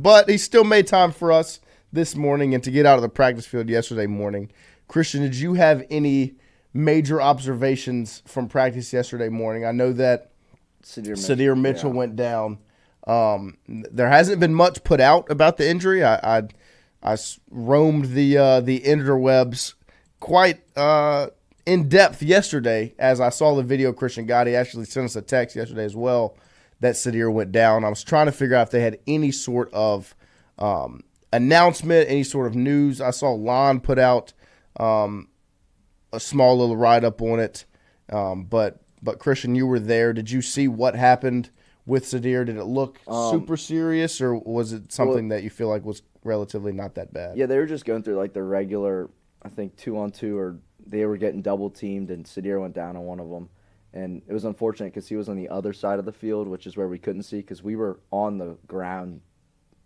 But he still made time for us this morning and to get out of the practice field yesterday morning. Christian, did you have any major observations from practice yesterday morning? I know that Sadir Mitchell went down. There hasn't been much put out about the injury. I roamed the interwebs quite in depth yesterday as I saw the video. Christian Gotti actually sent us a text yesterday as well that Sadir went down. I was trying to figure out if they had any sort of announcement, any sort of news. I saw Lon put out a small little write-up on it. But Christian, you were there. Did you see what happened with Sadir? Did it look super serious, or was it something that you feel like was relatively not that bad? Yeah, they were just going through like the regular, I think, 2-on-2, or they were getting double-teamed, and Sadir went down on one of them. And it was unfortunate because he was on the other side of the field, which is where we couldn't see because we were on the ground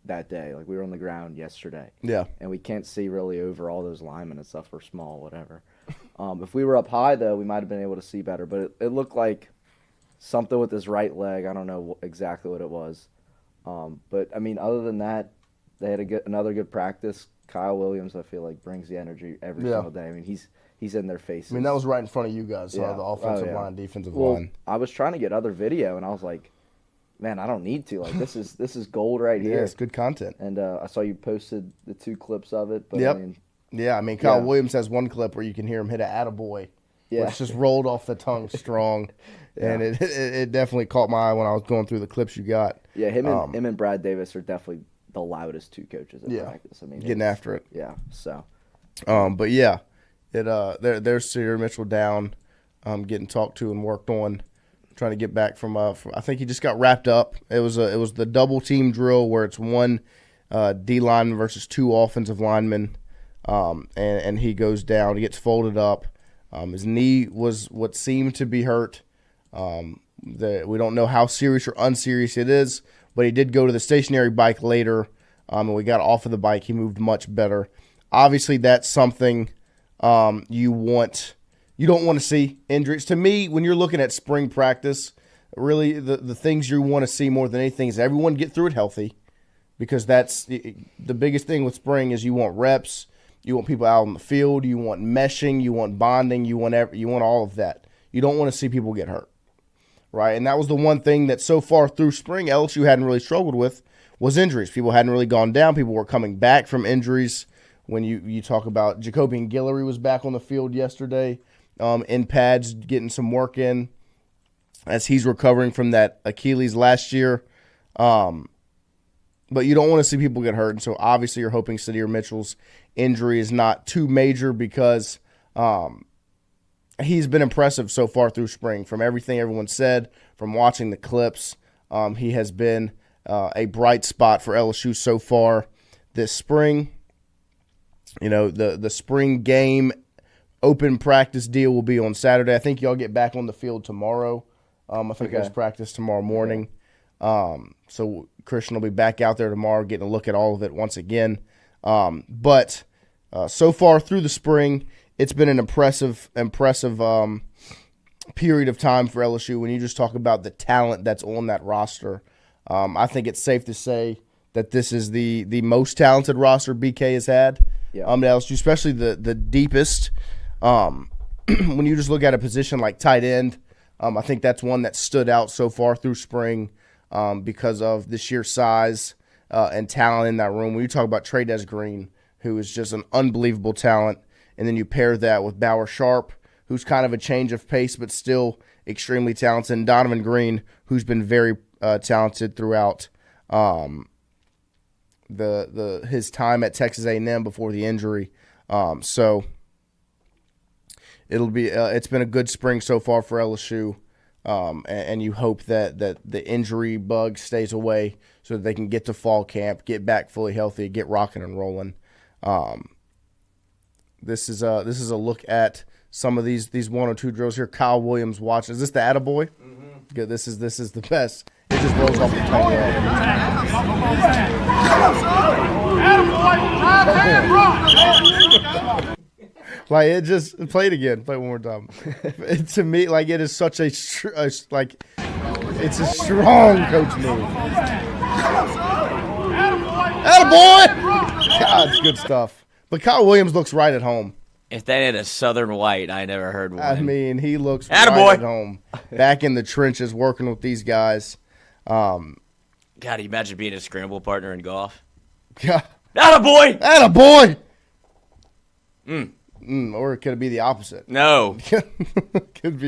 that day. Like, we were on the ground yesterday. Yeah. And we can't see really over all those linemen and stuff. We're small, whatever. If we were up high, though, we might have been able to see better. But it looked like something with his right leg. I don't know exactly what it was. But, I mean, other than that, they had another good practice. Kyle Williams, I feel like, brings the energy every single day. I mean, he's in their faces. I mean, that was right in front of you guys, the offensive line, defensive line. I was trying to get other video, and I was like, man, I don't need to. Like, this is gold right here. Yeah, it's good content. And I saw you posted the 2 clips of it. But yep. I mean, Kyle Williams has one clip where you can hear him hit an attaboy. Yeah. Which just rolled off the tongue strong. And it definitely caught my eye when I was going through the clips you got. Yeah, him and Brad Davis are definitely the loudest 2 coaches at practice. I mean, getting after it. Yeah, so. But, yeah. There's Sadir Mitchell down, getting talked to and worked on, trying to get back from I think he just got wrapped up. It was the double team drill where it's 1 D lineman versus 2 offensive linemen, and he goes down. He gets folded up. His knee was what seemed to be hurt. We don't know how serious or unserious it is, but he did go to the stationary bike later, and when we got off of the bike, he moved much better. Obviously, that's something. You don't want to see injuries. To me, when you're looking at spring practice, really the things you want to see more than anything is everyone get through it healthy, because that's the biggest thing with spring is you want reps, you want people out on the field, you want meshing, you want bonding, you want all of that. You don't want to see people get hurt, right? And that was the one thing that so far through spring LSU hadn't really struggled with was injuries. People hadn't really gone down. People were coming back from injuries. When you talk about Jacoby and Guillory was back on the field yesterday in pads, getting some work in as he's recovering from that Achilles last year. But you don't want to see people get hurt, and so obviously you're hoping Sadir Mitchell's injury is not too major because he's been impressive so far through spring. From everything everyone said, from watching the clips, he has been a bright spot for LSU so far this spring. You know, the spring game open practice deal will be on Saturday. I think y'all get back on the field tomorrow. I think there's practice tomorrow morning. So Christian will be back out there tomorrow getting a look at all of it once again. But so far through the spring, it's been an impressive period of time for LSU. When you just talk about the talent that's on that roster, I think it's safe to say that this is the most talented roster BK has had. Yeah. LSU, especially the deepest. When you just look at a position like tight end, I think that's one that stood out so far through spring because of the sheer size and talent in that room. When you talk about Trey Green, who is just an unbelievable talent, and then you pair that with Bauer Sharp, who's kind of a change of pace but still extremely talented, and Donovan Green, who's been very talented throughout his time at Texas A&M before the injury. So it'll be it's been a good spring so far for LSU, and you hope that the injury bug stays away so that they can get to fall camp, get back fully healthy, get rocking and rolling. This is a look at some of these 1 or 2 drills here. Kyle Williams watching. Is this the attaboy? Mm-hmm. Good. This is the best. It just rolls off the tongue. Like, it just play it again. Play it one more time. To me, like, it is such it's a strong coach move. Attaboy! God, it's good stuff. But Kyle Williams looks right at home. If that ain't a Southern white, I never heard one. I mean, he looks Attaboy! right at home. Back in the trenches working with these guys. God, you imagine being a scramble partner in golf? Yeah. Attaboy! Attaboy! Or could it be the opposite? No. could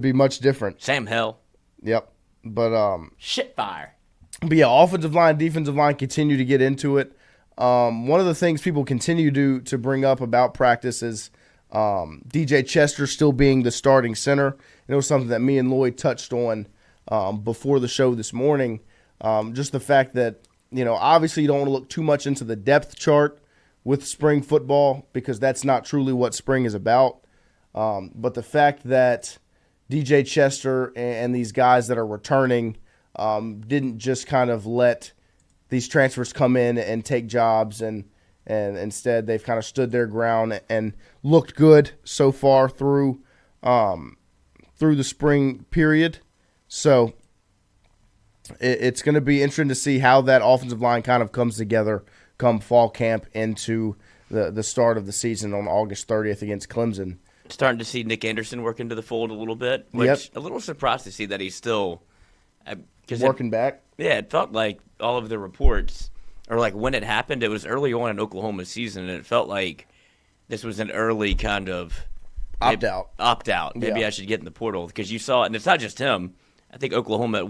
be much different. Sam Hill. Yep. But Shit fire. But yeah, offensive line, defensive line continue to get into it. One of the things people continue to bring up about practice is DJ Chester still being the starting center. And it was something that me and Lloyd touched on before the show this morning. Just the fact that, obviously you don't want to look too much into the depth chart with spring football because that's not truly what spring is about. But the fact that DJ Chester and these guys that are returning didn't just kind of let these transfers come in and take jobs, and instead they've kind of stood their ground and looked good so far through the spring period. So it's going to be interesting to see how that offensive line kind of comes together come fall camp into the start of the season on August 30th against Clemson. Starting to see Nick Anderson work into the fold a little bit, which a little surprised to see that he's still working back. Yeah, it felt like all of the reports, or like when it happened, it was early on in Oklahoma's season, and it felt like this was an early kind of opt out. Maybe I should get in the portal because you saw it, and it's not just him. I think Oklahoma at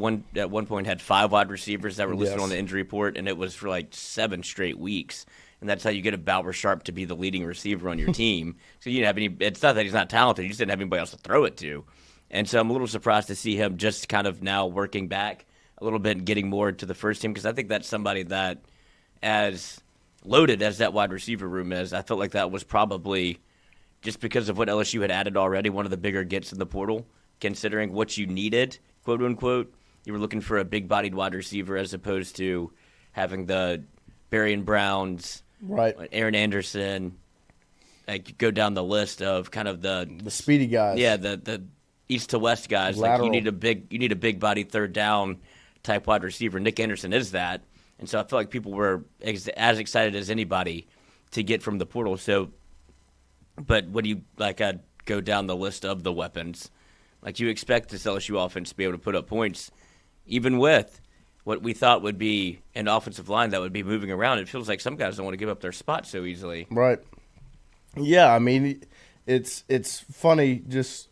one point had 5 wide receivers that were listed on the injury report, and it was for like 7 straight weeks. And that's how you get a Bauer Sharp to be the leading receiver on your team. So you didn't have any. It's not that he's not talented; you just didn't have anybody else to throw it to. And so I'm a little surprised to see him just kind of now working back a little bit and getting more to the first team because I think that's somebody that, as loaded as that wide receiver room is, I felt like that was probably just because of what LSU had added already, one of the bigger gets in the portal, considering what you needed, quote unquote. You were looking for a big-bodied wide receiver as opposed to having the Berrien Browns, right, Aaron Anderson, like go down the list of kind of the speedy guys. Yeah, the east to west guys. Lateral. Like you need a big body third down type wide receiver. Nick Anderson is that, and so I feel like people were as excited as anybody to get from the portal. So, but when you go down the list of the weapons, like you expect this LSU offense to be able to put up points, even with what we thought would be an offensive line that would be moving around. It feels like some guys don't want to give up their spot so easily. Right. Yeah, I mean, it's funny just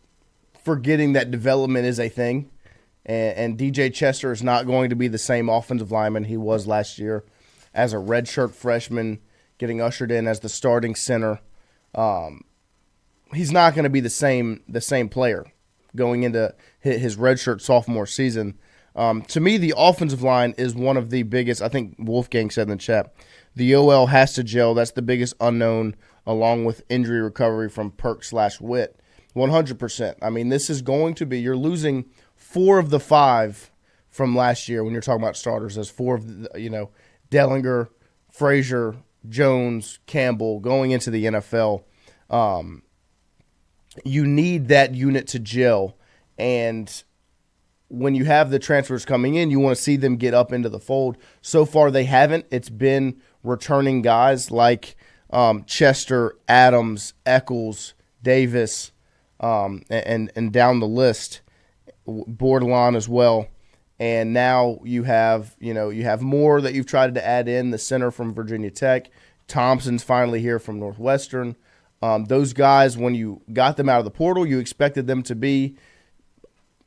forgetting that development is a thing. And DJ Chester is not going to be the same offensive lineman he was last year as a redshirt freshman getting ushered in as the starting center. He's not going to be the same player going into his redshirt sophomore season. To me, the offensive line is one of the biggest. I think Wolfgang said in the chat, the OL has to gel. That's the biggest unknown, along with injury recovery from Perk/Witt. 100%. I mean, this is going to be, you're losing 4 of the 5 from last year when you're talking about starters. There's 4 of the, Dellinger, Frazier, Jones, Campbell going into the NFL. You need that unit to gel, and when you have the transfers coming in, you want to see them get up into the fold. So far, they haven't. It's been returning guys like Chester, Adams, Eccles, Davis, and down the list, Bordelon as well. And now you have more that you've tried to add in. The center from Virginia Tech, Thompson's finally here from Northwestern. Those guys, when you got them out of the portal, you expected them to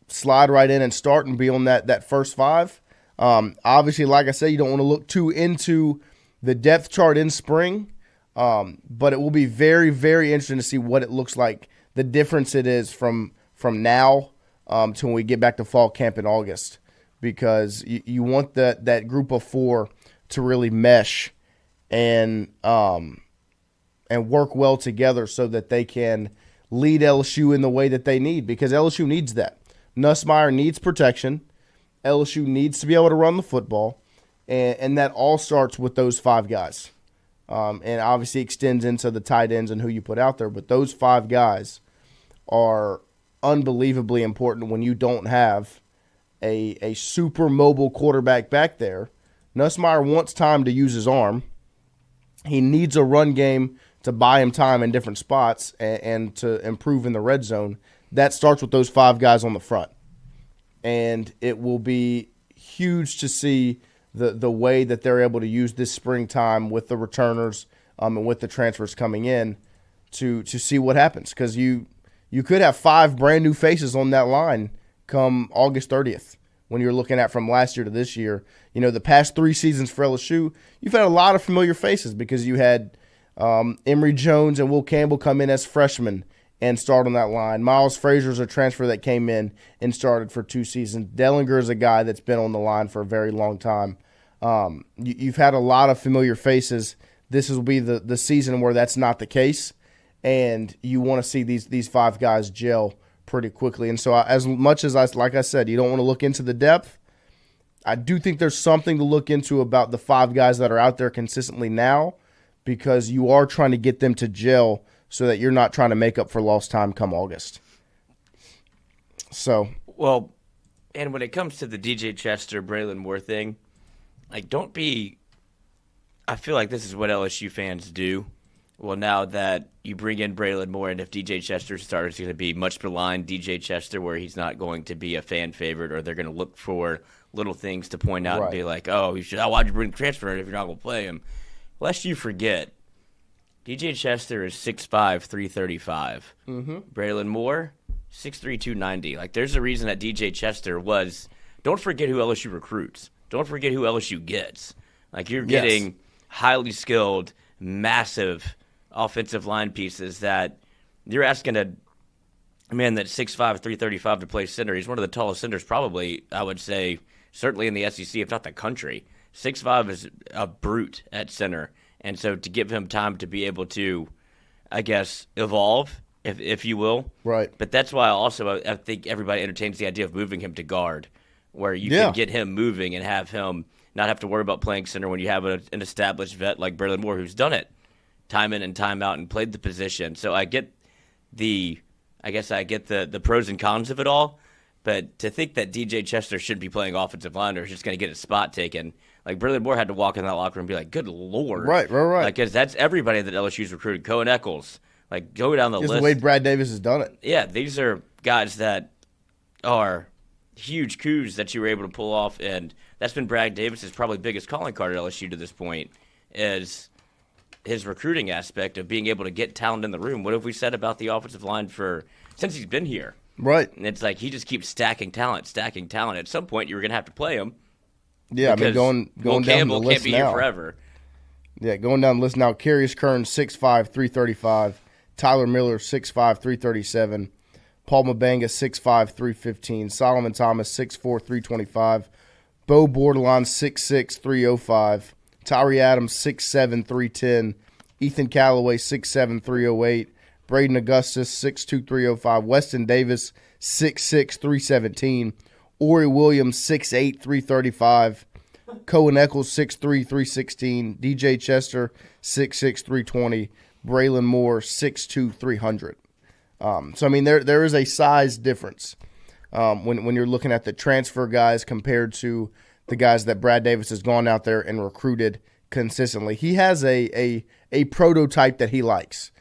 slide right in and start and be on that first 5. Obviously, like I said, you don't want to look too into the depth chart in spring, but it will be very, very interesting to see what it looks like, the difference it is from now to when we get back to fall camp in August, because you want that group of 4 to really mesh and work well together so that they can lead LSU in the way that they need, because LSU needs that. Nussmeier needs protection. LSU needs to be able to run the football, and that all starts with those 5 guys. And obviously extends into the tight ends and who you put out there, but those 5 guys are unbelievably important when you don't have a super mobile quarterback back there Nussmeier wants time to use his arm. He needs a run game to buy him time in different spots and to improve in the red zone. That starts with those 5 guys on the front. And it will be huge to see the way that they're able to use this springtime with the returners and with the transfers coming in to see what happens. Because you could have 5 brand new faces on that line come August 30th when you're looking at from last year to this year. You know, the past 3 seasons for LSU, you've had a lot of familiar faces because you had Emory Jones and Will Campbell come in as freshmen and start on that line. Miles Frazier's a transfer that came in and started for 2 seasons. Dellinger is a guy that's been on the line for a very long time. You've had a lot of familiar faces. This will be the season where that's not the case, and you want to see these 5 guys gel pretty quickly. And so as much as like I said, you don't want to look into the depth, I do think there's something to look into about the 5 guys that are out there consistently now, because you are trying to get them to gel so that you're not trying to make up for lost time come August. So, well, and when it comes to the DJ Chester, Braylon Moore thing, like, I feel like this is what LSU fans do. Well, now that you bring in Braylon Moore, and if DJ Chester starts, going to be much maligned DJ Chester, where he's not going to be a fan favorite, or they're going to look for little things to point out and be like, oh, why'd you bring the transfer in if you're not going to play him? Lest you forget, DJ Chester is 6'5", 335. Mm-hmm. Braylon Moore, 6'3", 290. Like, there's a reason that DJ Chester was – don't forget who LSU recruits. Don't forget who LSU gets. Like, you're getting highly skilled, massive offensive line pieces that you're asking a man that's 6'5", 335 to play center. He's one of the tallest centers probably, I would say, certainly in the SEC, if not the country. 6'5" is a brute at center. And so to give him time to be able to, I guess, evolve, if you will. Right. But that's why I think everybody entertains the idea of moving him to guard, where you can get him moving and have him not have to worry about playing center when you have an established vet like Braylon Moore, who's done it time in and time out and played the position. So I get the pros and cons of it all. But to think that DJ Chester should be playing offensive line or is just going to get his spot taken, like, Braylon Moore had to walk in that locker room and be like, good Lord. Right. Like, because that's everybody that LSU's recruited. Cohen Eccles. Like, go down the list. The way Brad Davis has done it. Yeah, these are guys that are huge coups that you were able to pull off, and that's been Brad Davis's probably biggest calling card at LSU to this point, is his recruiting aspect of being able to get talent in the room. What have we said about the offensive line since he's been here? Right. And it's like he just keeps stacking talent. At some point, you were going to have to play him. Yeah, I mean, going down the list can't be now. Here forever. Yeah, going down the list now. Carius Kern, 6'5", 335. Tyler Miller, 6'5", 337. Paul Mabanga, 6'5", 315. Solomon Thomas, 6'4", 325. Bo Bordelon, 6'6", 305. Tyree Adams, 6'7", 310. Ethan Callaway, 6'7", 308. Braden Augustus, 6'2", 305. Weston Davis, 6'6", 317. Ori Williams, 6'8", 335. Cohen Eccles, 6'3", 316. DJ Chester, 6'6", 320. Braylon Moore, 6'2", 300. So, I mean, there is a size difference when you're looking at the transfer guys compared to the guys that Brad Davis has gone out there and recruited consistently. He has a prototype that he likes.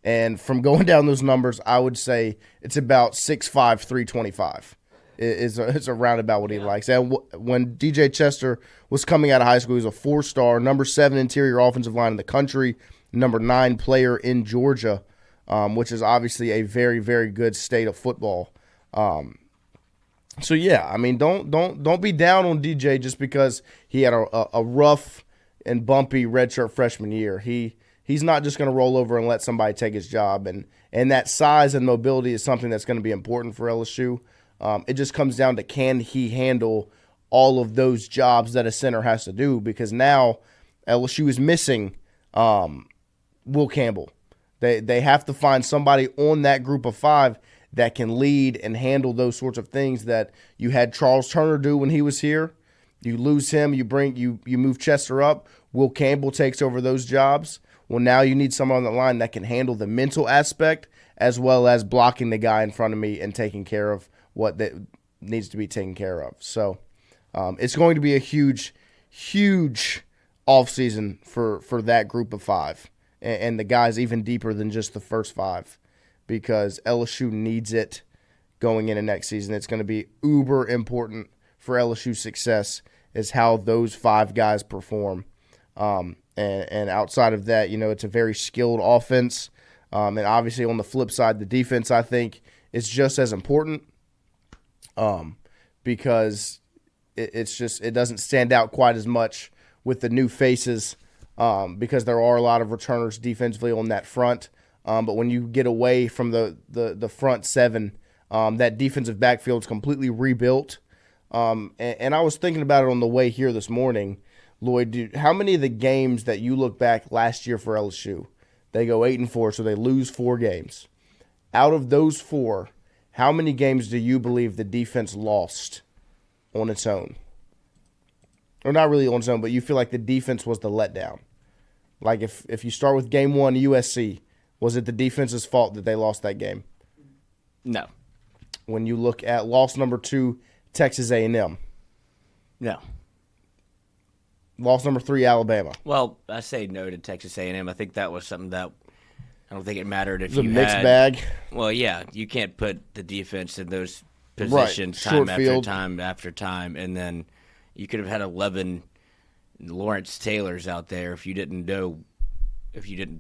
And from going down those numbers, I would say it's about 6'5", 325. It's a roundabout what he likes. And when DJ Chester was coming out of high school, he was a 4-star, number 7 interior offensive line in the country, number 9 player in Georgia, which is obviously a very, very good state of football. So yeah, I mean, don't be down on DJ just because he had a rough and bumpy redshirt freshman year. He's not just going to roll over and let somebody take his job, and that size and mobility is something that's going to be important for LSU. It just comes down to, can he handle all of those jobs that a center has to do, because now LSU is missing Will Campbell. They have to find somebody on that group of 5 that can lead and handle those sorts of things that you had Charles Turner do when he was here. You lose him, you move Chester up. Will Campbell takes over those jobs. Well, now you need someone on the line that can handle the mental aspect as well as blocking the guy in front of me and taking care of what that needs to be taken care of. So it's going to be a huge, huge offseason for that group of 5. And the guys even deeper than just the first 5 because LSU needs it going into next season. It's going to be uber important for LSU's success is how those 5 guys perform. And outside of that, it's a very skilled offense. And obviously on the flip side, the defense, I think, is just as important because it doesn't stand out quite as much with the new faces because there are a lot of returners defensively on that front. But when you get away from the front 7, that defensive backfield is completely rebuilt. And I was thinking about it on the way here this morning, Lloyd. How many of the games that you look back last year for LSU, they go 8-4, so they lose 4 games. Out of those 4, how many games do you believe the defense lost on its own? Or not really on its own, but you feel like the defense was the letdown. Like if you start with game 1, USC, was it the defense's fault that they lost that game? No. When you look at loss number 2, Texas A&M. No. Loss number 3, Alabama. Well, I say no to Texas A&M. I think that was something that I don't think it mattered if It was you a mixed had. bag. Well, yeah, you can't put the defense in those positions Right. time Short after field. time after time, and then you could have had 11 Lawrence Taylors out there if you didn't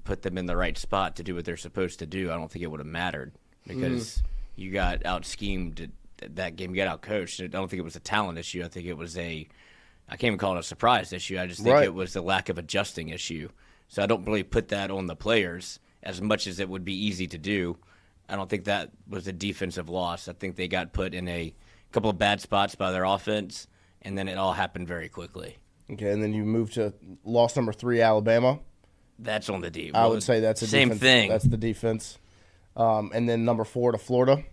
put them in the right spot to do what they're supposed to do. I don't think it would have mattered because you got out schemed that game. You got out coached. I don't think it was a talent issue. I think it was I can't even call it a surprise issue. I just think Right. it was the lack of adjusting issue. So I don't really put that on the players as much as it would be easy to do. I don't think that was a defensive loss. I think they got put in a couple of bad spots by their offense, and then it all happened very quickly. Okay, and then you move to loss number 3, Alabama. That's on the D. I would say that's a same defense. thing. That's the defense. And then number 4 to Florida.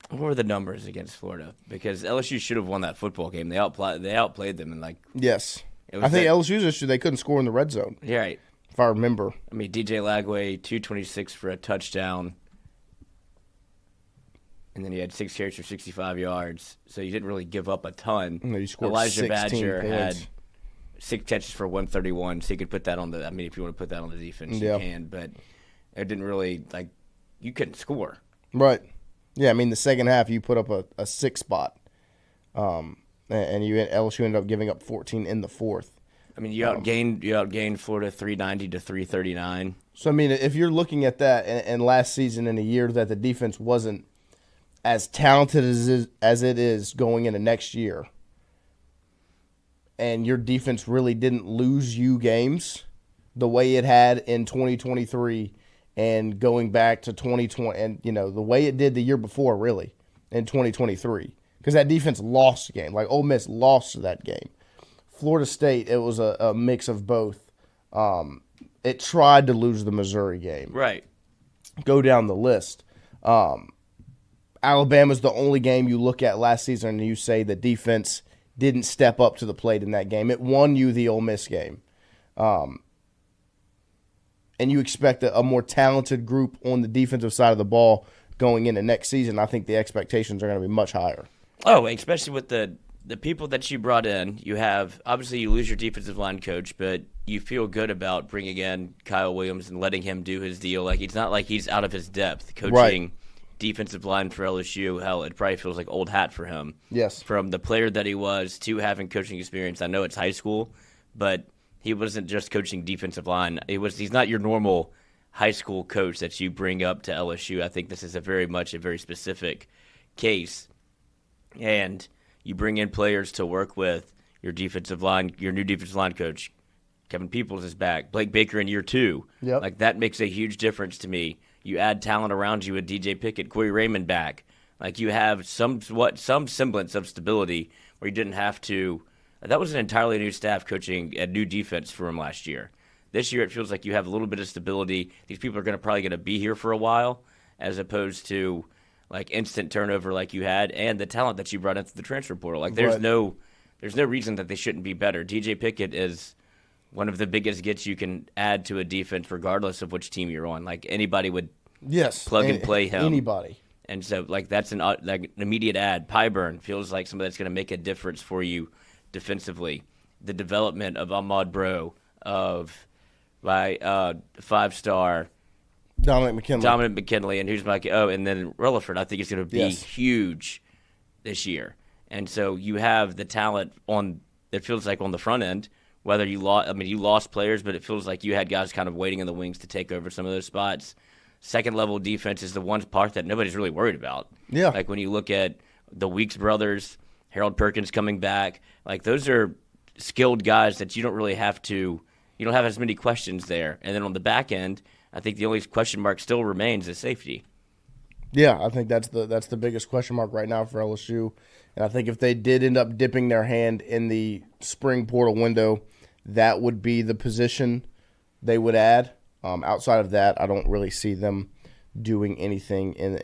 What were the numbers against Florida? Because LSU should have won that football game. They outplayed them, and Yes. It was I think that- LSU's issue, they couldn't score in the red zone, yeah, right. if I remember. I mean, DJ Lagway 226 for a touchdown, and then he had 6 carries for 65 yards. So you didn't really give up a ton. No, you scored Elijah 16 Badger had points. 6 catches for 131, so you could put that on the. I mean, if you want to put that on the defense, Yeah. you can. But it didn't really you couldn't score. Right. Yeah, I mean, the second half, you put up a 6 spot. And LSU ended up giving up 14 in the fourth. I mean, you outgained Florida 390 to 339. So, I mean, if you're looking at that and last season in a year that the defense wasn't as talented as it is going into next year, and your defense really didn't lose you games the way it had in 2023 and going back to 2020, and, the way it did the year before, really, in 2023. Because that defense lost a game. Like, Ole Miss lost that game. Florida State, it was a mix of both. It tried to lose the Missouri game. Right. Go down the list. Alabama's the only game you look at last season and you say the defense didn't step up to the plate in that game. It won you the Ole Miss game. And you expect a more talented group on the defensive side of the ball going into next season. I think the expectations are going to be much higher. Oh, especially with the people that you brought in. You have, obviously, you lose your defensive line coach, but you feel good about bringing in Kyle Williams and letting him do his deal. Like, it's not like he's out of his depth coaching Right. defensive line for LSU. Hell, it probably feels like old hat for him. Yes. From the player that he was to having coaching experience. I know it's high school, but he wasn't just coaching defensive line. He's not your normal high school coach that you bring up to LSU. I think this is a very specific case. And you bring in players to work with your defensive line, your new defensive line coach. Kevin Peoples is back. Blake Baker in year 2. Yep. Like, that makes a huge difference to me. You add talent around you with DJ Pickett, Corey Raymond back. Like, you have some semblance of stability where you didn't have to. That was an entirely new staff coaching a new defense for him last year. This year, it feels like you have a little bit of stability. These people are probably going to be here for a while, as opposed to like instant turnover like you had, and the talent that you brought into the transfer portal. Like, there's Right. no reason that they shouldn't be better. DJ Pickett is one of the biggest gets you can add to a defense, regardless of which team you're on. Like, anybody would Yes. plug and play him. Anybody. And so, like, that's an immediate add. Pyburn feels like somebody that's going to make a difference for you defensively. The development of Ahmad Bro, of my 5-star Dominic McKinley, and and then Rilliford. I think is going to be huge this year. And so you have the talent it feels like on the front end. Whether you lost players, but it feels like you had guys kind of waiting in the wings to take over some of those spots. Second level defense is the one part that nobody's really worried about. Yeah. Like when you look at the Weeks brothers, Harold Perkins coming back, like those are skilled guys that you don't have as many questions there. And then on the back end, I think the only question mark still remains is safety. Yeah, I think that's the biggest question mark right now for LSU. And I think if they did end up dipping their hand in the spring portal window, that would be the position they would add. Outside of that, I don't really see them doing anything in